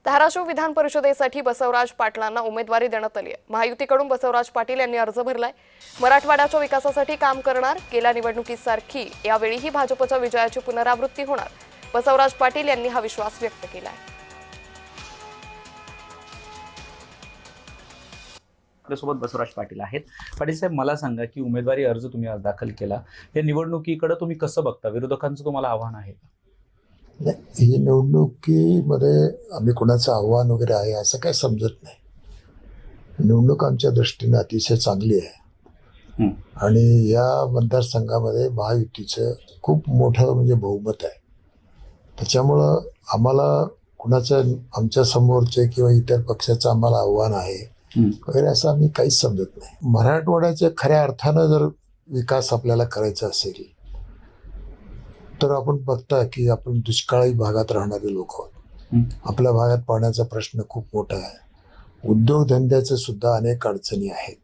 धाराशिव विधान परिषदेसाठी बसवराज पाटलांना उमेदवारी देण्यात आली आहे। महायुतीकडून बसवराज पाटील यांनी अर्ज भरलाय। मराठवाड्याच्या विकासासाठी काम करणार, गेल्या निवडणुकीसारखी यावेळीही भाजपच्या विजयाची पुनरावृत्ती होणार, बसवराज पाटील यांनी हा विश्वास व्यक्त केलाय। आपल्यासोबत बसवराज पाटील आहेत। पाटील साहेब, मला सांगा की उमेदवारी अर्ज तुम्ही आज दाखल केला, या निवडणुकीकडे तुम्ही कसं बघता? विरोधकांचं तुम्हाला आव्हान आहे का? ही निवडणुकीमध्ये आम्ही कोणाचं आव्हान वगैरे आहे असं काही समजत नाही। निवडणूक आमच्या दृष्टीने अतिशय चांगली आहे आणि या मतदारसंघामध्ये महायुतीचं खूप मोठं म्हणजे बहुमत आहे। त्याच्यामुळं आम्हाला कुणाचं आमच्या समोरचे किंवा इतर पक्षाचं आम्हाला आव्हान आहे वगैरे असं आम्ही काहीच समजत नाही। मराठवाड्याच्या खऱ्या अर्थानं जर विकास आपल्याला करायचा असेल तर आपण बघता की आपण दुष्काळी भागात राहणारे लोक आहोत। आपल्या भागात पाण्याचा प्रश्न खूप मोठा आहे। उद्योगधंद्याचं सुद्धा अनेक अडचणी आहेत।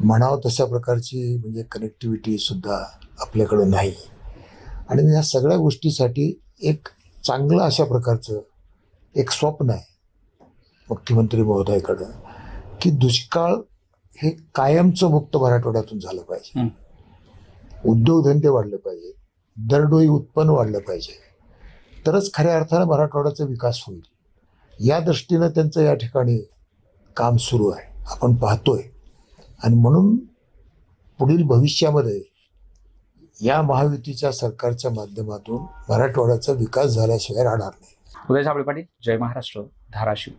म्हणावं तशा प्रकारची म्हणजे कनेक्टिव्हिटी सुद्धा आपल्याकडे नाही आणि ह्या सगळ्या गोष्टीसाठी एक चांगलं अशा प्रकारचं एक स्वप्न आहे मुख्यमंत्री महोदयाकडं की दुष्काळ हे कायमचं मुक्त मराठवाड्यातून झालं पाहिजे, उद्योगधंदे वाढले पाहिजे, दरडोई उत्पन्न वाढलं पाहिजे, तरच खऱ्या अर्थानं मराठवाड्याचा विकास होईल। या दृष्टीनं त्यांचं या ठिकाणी काम सुरू आहे, आपण पाहतोय आणि म्हणून पुढील भविष्यामध्ये या महायुतीच्या सरकारच्या माध्यमातून मराठवाड्याचा विकास झाल्याशिवाय राहणार नाही। उदय साबळे पाटील, जय महाराष्ट्र, धाराशिव।